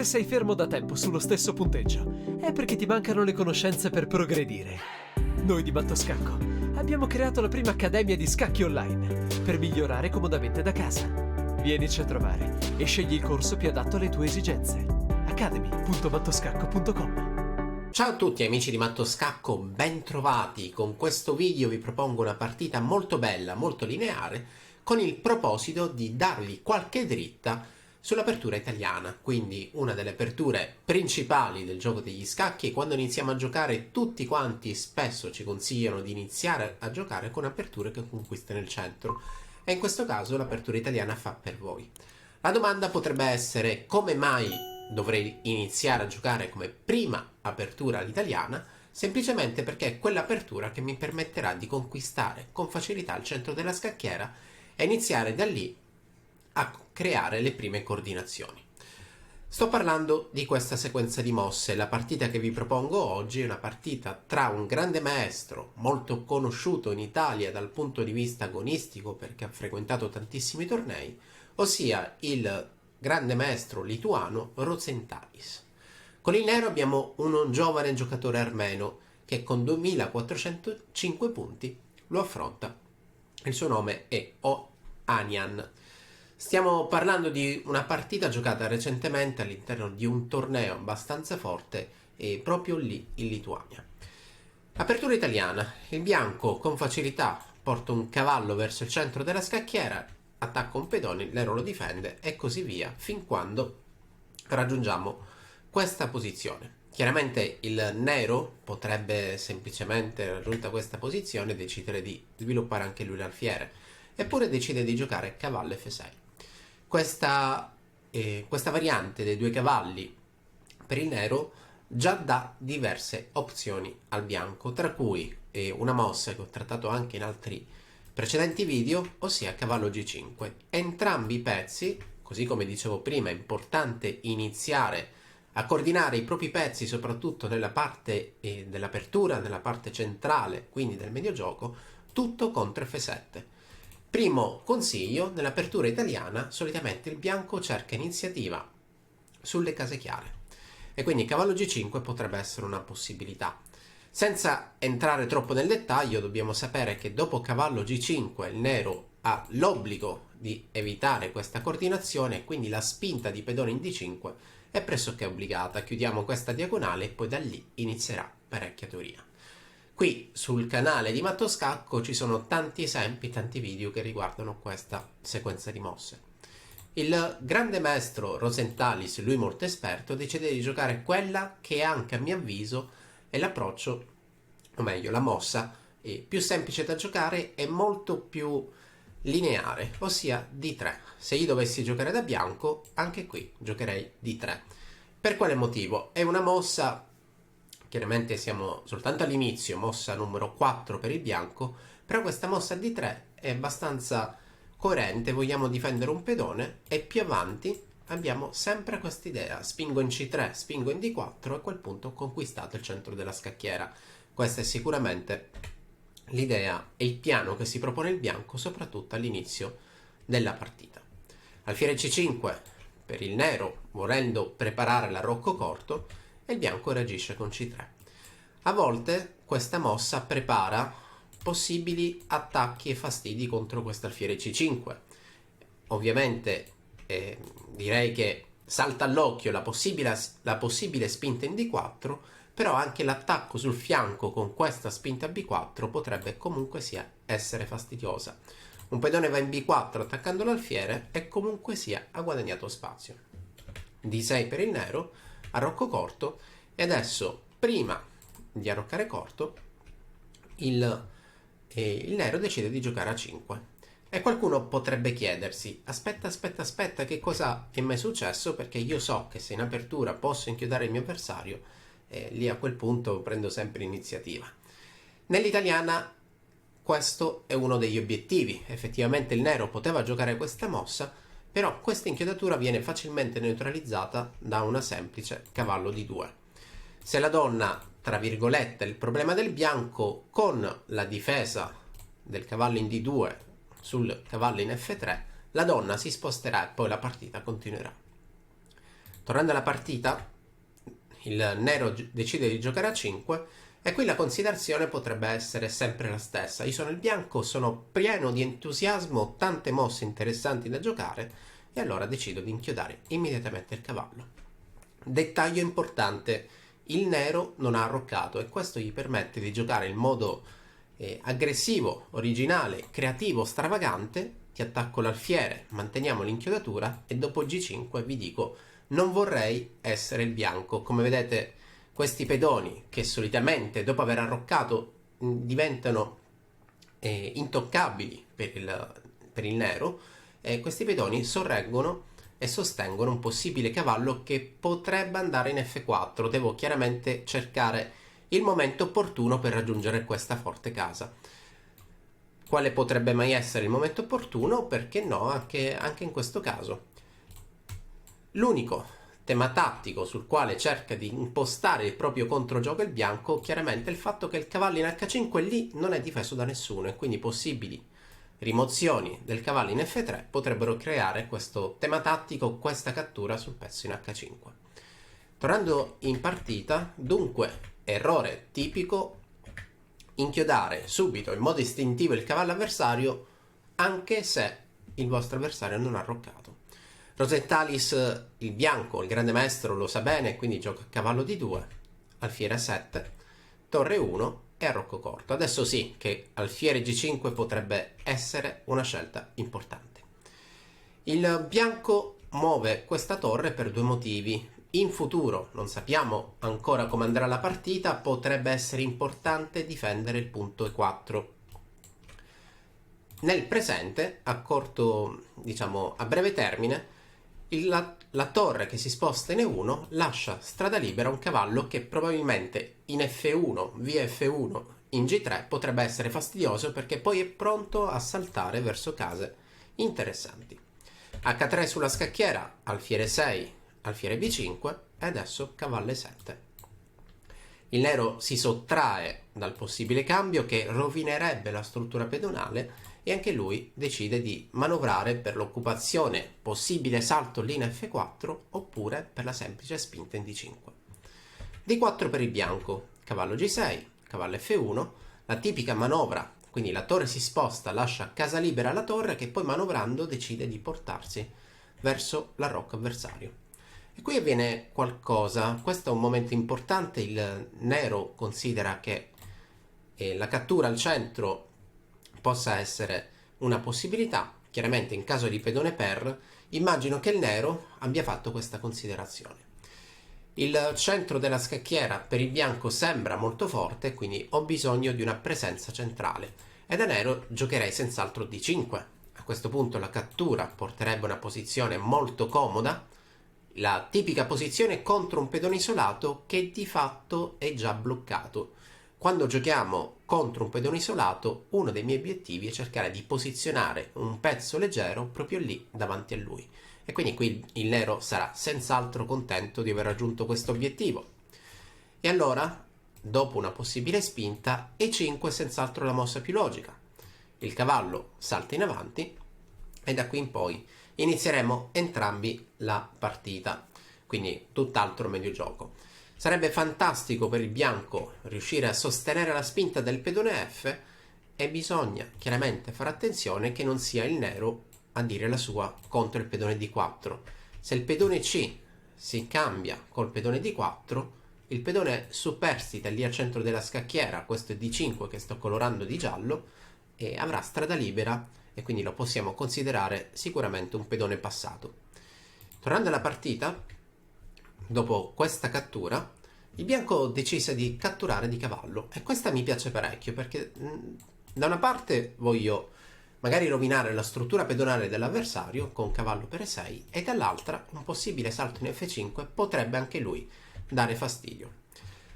Se sei fermo da tempo sullo stesso punteggio, è perché ti mancano le conoscenze per progredire. Noi di Mattoscacco abbiamo creato la prima accademia di scacchi online per migliorare comodamente da casa. Vienici a trovare e scegli il corso più adatto alle tue esigenze. academy.mattoscacco.com. Ciao a tutti amici di Mattoscacco, ben trovati. Con questo video vi propongo una partita molto bella, molto lineare, con il proposito di darvi qualche dritta sull'apertura italiana, quindi una delle aperture principali del gioco degli scacchi. E quando iniziamo a giocare tutti quanti spesso ci consigliano di iniziare a giocare con aperture che conquistano il centro, e in questo caso l'apertura italiana fa per voi. La domanda potrebbe essere: come mai dovrei iniziare a giocare come prima apertura all'italiana? Semplicemente perché è quell'apertura che mi permetterà di conquistare con facilità il centro della scacchiera e iniziare da lì a creare le prime coordinazioni. Sto parlando di questa sequenza di mosse. La partita che vi propongo oggi è una partita tra un grande maestro molto conosciuto in Italia dal punto di vista agonistico perché ha frequentato tantissimi tornei, ossia il grande maestro lituano Rozentalis. Con il nero abbiamo un giovane giocatore armeno che con 2405 punti lo affronta. Il suo nome è Ohanian. Stiamo parlando di una partita giocata recentemente all'interno di un torneo abbastanza forte e proprio lì in Lituania. Apertura italiana. Il bianco con facilità porta un cavallo verso il centro della scacchiera, attacca un pedone, il nero lo difende e così via fin quando raggiungiamo questa posizione. Chiaramente il nero potrebbe semplicemente, raggiunta questa posizione, decidere di sviluppare anche lui l'alfiere, eppure decide di giocare cavallo F6. Questa variante dei due cavalli per il nero già dà diverse opzioni al bianco, tra cui una mossa che ho trattato anche in altri precedenti video, ossia cavallo G5. Entrambi i pezzi, così come dicevo prima, è importante iniziare a coordinare i propri pezzi, soprattutto nella parte dell'apertura, nella parte centrale, quindi del mediogioco, tutto contro F7. Primo consiglio: nell'apertura italiana solitamente il bianco cerca iniziativa sulle case chiare e quindi cavallo G5 potrebbe essere una possibilità. Senza entrare troppo nel dettaglio, dobbiamo sapere che dopo cavallo G5 il nero ha l'obbligo di evitare questa coordinazione e quindi la spinta di pedone in D5 è pressoché obbligata. Chiudiamo questa diagonale e poi da lì inizierà parecchia teoria. Qui sul canale di Mattoscacco ci sono tanti esempi, tanti video che riguardano questa sequenza di mosse. Il grande maestro Rozentalis, lui molto esperto, decide di giocare quella che anche a mio avviso è l'approccio, o meglio la mossa più semplice da giocare e molto più lineare, ossia D3. Se io dovessi giocare da bianco, anche qui giocherei D3. Per quale motivo? È una mossa, chiaramente siamo soltanto all'inizio, mossa numero 4 per il bianco, però questa mossa D3 è abbastanza coerente. Vogliamo difendere un pedone e più avanti abbiamo sempre questa idea: spingo in C3, spingo in D4 e a quel punto ho conquistato il centro della scacchiera. Questa è sicuramente l'idea e il piano che si propone il bianco, soprattutto all'inizio della partita. Alfiere C5 per il nero, volendo preparare l'arrocco corto, e il bianco reagisce con C3. A volte questa mossa prepara possibili attacchi e fastidi contro questo alfiere C5. Ovviamente direi che salta all'occhio la possibile spinta in D4, però anche l'attacco sul fianco con questa spinta B4 potrebbe comunque sia essere fastidiosa. Un pedone va in B4 attaccando l'alfiere e comunque sia ha guadagnato spazio. D6 per il nero, arrocco corto, e adesso prima di arroccare corto il nero decide di giocare a 5. E qualcuno potrebbe chiedersi: aspetta, che cosa è mai successo? Perché io so che se in apertura posso inchiodare il mio avversario, lì a quel punto prendo sempre l'iniziativa. Nell'italiana questo è uno degli obiettivi. Effettivamente il nero poteva giocare questa mossa, però questa inchiodatura viene facilmente neutralizzata da una semplice cavallo D2. Se la donna, tra virgolette, il problema del bianco, con la difesa del cavallo in D2 sul cavallo in F3, la donna si sposterà e poi la partita continuerà. Tornando alla partita, il nero decide di giocare a 5 e qui la considerazione potrebbe essere sempre la stessa. Io sono il bianco, sono pieno di entusiasmo, tante mosse interessanti da giocare e allora decido di inchiodare immediatamente il cavallo. Dettaglio importante, il nero non ha arroccato e questo gli permette di giocare in modo aggressivo, originale, creativo, stravagante. Ti attacco l'alfiere, manteniamo l'inchiodatura e dopo G5 vi dico non vorrei essere il bianco. Come vedete questi pedoni che solitamente dopo aver arroccato diventano intoccabili per il nero, questi pedoni sorreggono e sostengono un possibile cavallo che potrebbe andare in F4. Devo chiaramente cercare il momento opportuno per raggiungere questa forte casa. Quale potrebbe mai essere il momento opportuno? Perché no, anche in questo caso. L'unico tema tattico sul quale cerca di impostare il proprio controgioco il bianco, chiaramente il fatto che il cavallo in H5 lì non è difeso da nessuno e quindi possibili rimozioni del cavallo in F3 potrebbero creare questo tema tattico, questa cattura sul pezzo in H5. Tornando in partita, dunque, errore tipico, inchiodare subito in modo istintivo il cavallo avversario anche se il vostro avversario non ha arroccato. Rosentalis, il bianco, il grande maestro, lo sa bene, quindi gioca cavallo D2, alfiere 7, torre 1 e arrocco corto. Adesso sì che alfiere G5 potrebbe essere una scelta importante. Il bianco muove questa torre per due motivi. In futuro, non sappiamo ancora come andrà la partita, potrebbe essere importante difendere il punto E4. Nel presente, a breve termine, la torre che si sposta in E1 lascia strada libera a un cavallo che probabilmente in F1, via F1, in G3 potrebbe essere fastidioso perché poi è pronto a saltare verso case interessanti. H3 sulla scacchiera, alfiere 6, alfiere B5 e adesso cavallo E7. Il nero si sottrae dal possibile cambio che rovinerebbe la struttura pedonale e anche lui decide di manovrare per l'occupazione, possibile salto lì in F4 oppure per la semplice spinta in D5. D4 per il bianco, cavallo G6, cavallo F1, la tipica manovra, quindi la torre si sposta, lascia casa libera alla torre che poi manovrando decide di portarsi verso l'arrocco avversario. E qui avviene qualcosa, questo è un momento importante, il nero considera che la cattura al centro possa essere una possibilità. Chiaramente in caso di pedone per, immagino che il nero abbia fatto questa considerazione. Il centro della scacchiera per il bianco sembra molto forte, quindi ho bisogno di una presenza centrale e da nero giocherei senz'altro D5. A questo punto la cattura porterebbe una posizione molto comoda, la tipica posizione contro un pedone isolato che di fatto è già bloccato. Quando giochiamo contro un pedone isolato, uno dei miei obiettivi è cercare di posizionare un pezzo leggero proprio lì davanti a lui. E quindi qui il nero sarà senz'altro contento di aver raggiunto questo obiettivo. E allora, dopo una possibile spinta, E5 è senz'altro la mossa più logica. Il cavallo salta in avanti e da qui in poi inizieremo entrambi la partita. Quindi tutt'altro meglio gioco. Sarebbe fantastico per il bianco riuscire a sostenere la spinta del pedone F e bisogna chiaramente fare attenzione che non sia il nero a dire la sua contro il pedone D4. Se il pedone C si cambia col pedone D4, il pedone superstite lì al centro della scacchiera, questo è D5 che sto colorando di giallo, e avrà strada libera e quindi lo possiamo considerare sicuramente un pedone passato. Tornando alla partita, dopo questa cattura, il bianco decise di catturare di cavallo e questa mi piace parecchio perché da una parte voglio magari rovinare la struttura pedonale dell'avversario con cavallo per E6 e dall'altra un possibile salto in F5 potrebbe anche lui dare fastidio.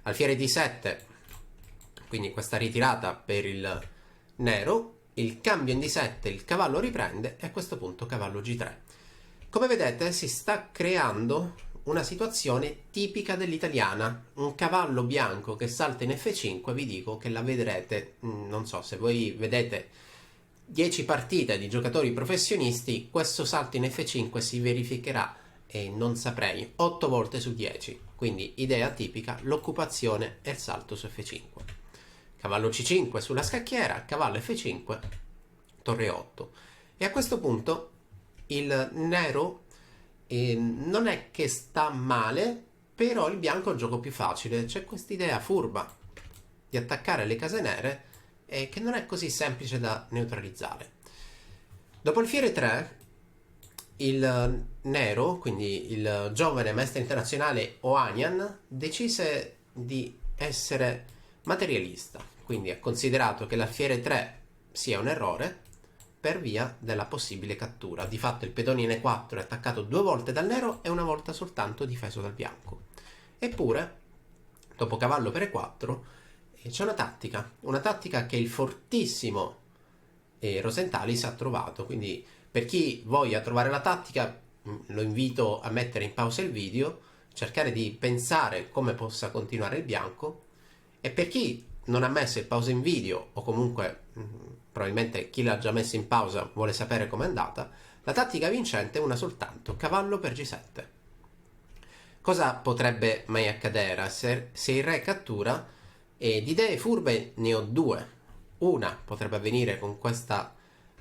Alfiere D7, quindi questa ritirata per il nero, il cambio in D7, il cavallo riprende e a questo punto cavallo G3. Come vedete si sta creando una situazione tipica dell'italiana, un cavallo bianco che salta in F5, vi dico che la vedrete, non so se voi vedete 10 partite di giocatori professionisti, questo salto in F5 si verificherà e non saprei, 8 volte su 10. Quindi idea tipica, l'occupazione e il salto su F5. Cavallo C5 sulla scacchiera, cavallo F5, torre 8. E a questo punto il nero non è che sta male, però il bianco è un gioco più facile. C'è questa idea furba di attaccare le case nere che non è così semplice da neutralizzare. Dopo il fiere 3, il nero, quindi il giovane maestro internazionale Ohanian, decise di essere materialista, quindi ha considerato che l'alfiere 3 sia un errore per via della possibile cattura. Di fatto il pedone in E4 è attaccato 2 volte dal nero e una volta soltanto difeso dal bianco. Eppure, dopo cavallo per E4, c'è una tattica che il fortissimo Rosentalis ha trovato. Quindi per chi voglia trovare la tattica, lo invito a mettere in pausa il video, cercare di pensare come possa continuare il bianco, e per chi non ha messo il pausa in video, o comunque probabilmente chi l'ha già messo in pausa vuole sapere com'è andata, la tattica vincente è una soltanto, cavallo per G7. Cosa potrebbe mai accadere se il re cattura? E di idee furbe ne ho due. Una potrebbe avvenire con questa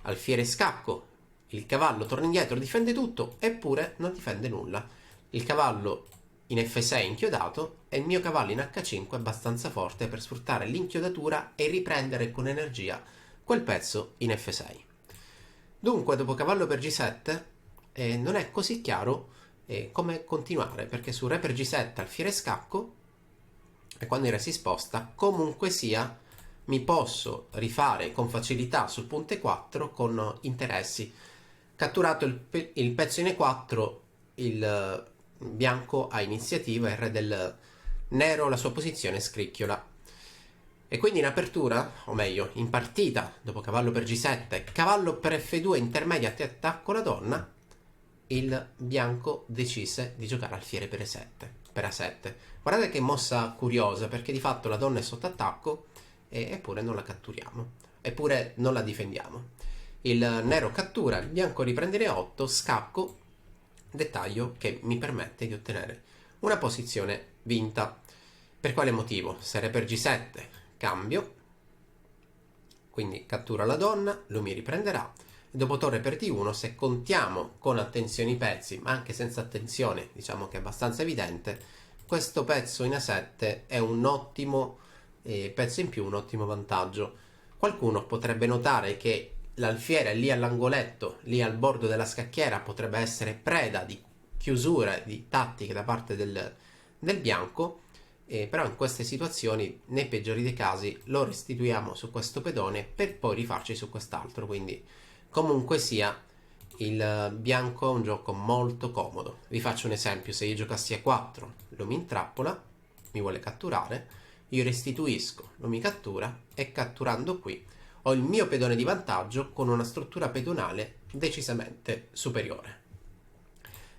alfiere scacco, il cavallo torna indietro, difende tutto, eppure non difende nulla. Il cavallo in F6 inchiodato e il mio cavallo in H5 è abbastanza forte per sfruttare l'inchiodatura e riprendere con energia quel pezzo in F6. Dunque, dopo cavallo per G7 non è così chiaro come continuare, perché su re per G7 alfiere scacco, e quando il re si sposta, comunque sia, mi posso rifare con facilità sul punto E4 con interessi. Catturato il pezzo in E4, il bianco ha iniziativa e il re del nero la sua posizione scricchiola. E quindi in apertura, o meglio, in partita, dopo cavallo per G7, cavallo per F2 intermedia e attacco la donna, il bianco decise di giocare alfiere per A7. Guardate che mossa curiosa, perché di fatto la donna è sotto attacco eppure non la catturiamo, eppure non la difendiamo. Il nero cattura, il bianco riprende le 8, scacco, dettaglio che mi permette di ottenere una posizione vinta. Per quale motivo? Se re per G7 cambio, quindi cattura la donna, lui mi riprenderà, e dopo torre per D1, se contiamo con attenzione i pezzi, ma anche senza attenzione, diciamo che è abbastanza evidente, questo pezzo in A7 è un ottimo pezzo in più, un ottimo vantaggio. Qualcuno potrebbe notare che l'alfiere lì all'angoletto, lì al bordo della scacchiera, potrebbe essere preda di chiusure, di tattiche da parte del bianco, però in queste situazioni, nei peggiori dei casi, lo restituiamo su questo pedone per poi rifarci su quest'altro. Quindi comunque sia, il bianco è un gioco molto comodo. Vi faccio un esempio: se io giocassi a 4, lo mi intrappola, mi vuole catturare, io restituisco, lo mi cattura, e catturando qui ho il mio pedone di vantaggio con una struttura pedonale decisamente superiore.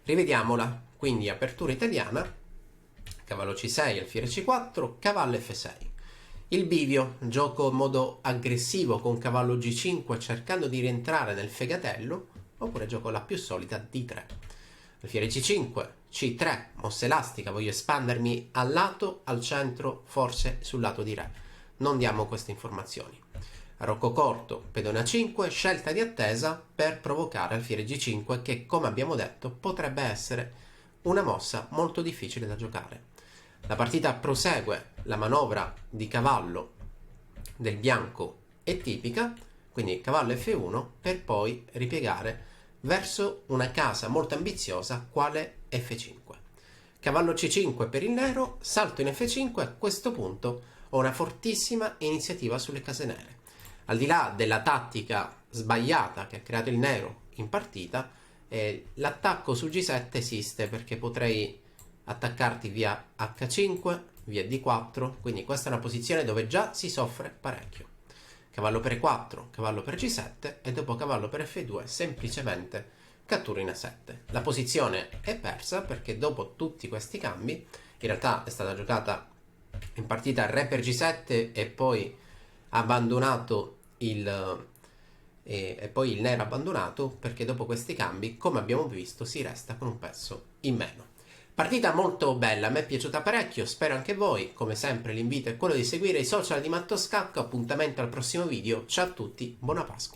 Rivediamola. Quindi apertura italiana, cavallo C6, alfiere C4, cavallo F6. Il bivio, gioco in modo aggressivo con cavallo G5 cercando di rientrare nel fegatello, oppure gioco la più solita D3. Alfiere C5, C3, mossa elastica, voglio espandermi al lato, al centro, forse sul lato di re. Non diamo queste informazioni. Rocco corto, pedone A5, scelta di attesa per provocare alfiere G5, che come abbiamo detto potrebbe essere una mossa molto difficile da giocare. La partita prosegue, la manovra di cavallo del bianco è tipica, quindi cavallo F1 per poi ripiegare verso una casa molto ambiziosa quale F5. Cavallo C5 per il nero, salto in F5, a questo punto ho una fortissima iniziativa sulle case nere. Al di là della tattica sbagliata che ha creato il nero in partita, l'attacco su G7 esiste, perché potrei attaccarti via H5, via D4, quindi questa è una posizione dove già si soffre parecchio. Cavallo per E4, cavallo per G7 e dopo cavallo per F2 semplicemente cattura in A7. La posizione è persa perché dopo tutti questi cambi, in realtà è stata giocata in partita re per G7 e poi ha abbandonato il e poi il nero abbandonato, perché dopo questi cambi, come abbiamo visto, si resta con un pezzo in meno. Partita molto bella, a me è piaciuta parecchio, spero anche voi. Come sempre l'invito è quello di seguire i social di Mattoscacco. Appuntamento al prossimo video, ciao a tutti, buona Pasqua.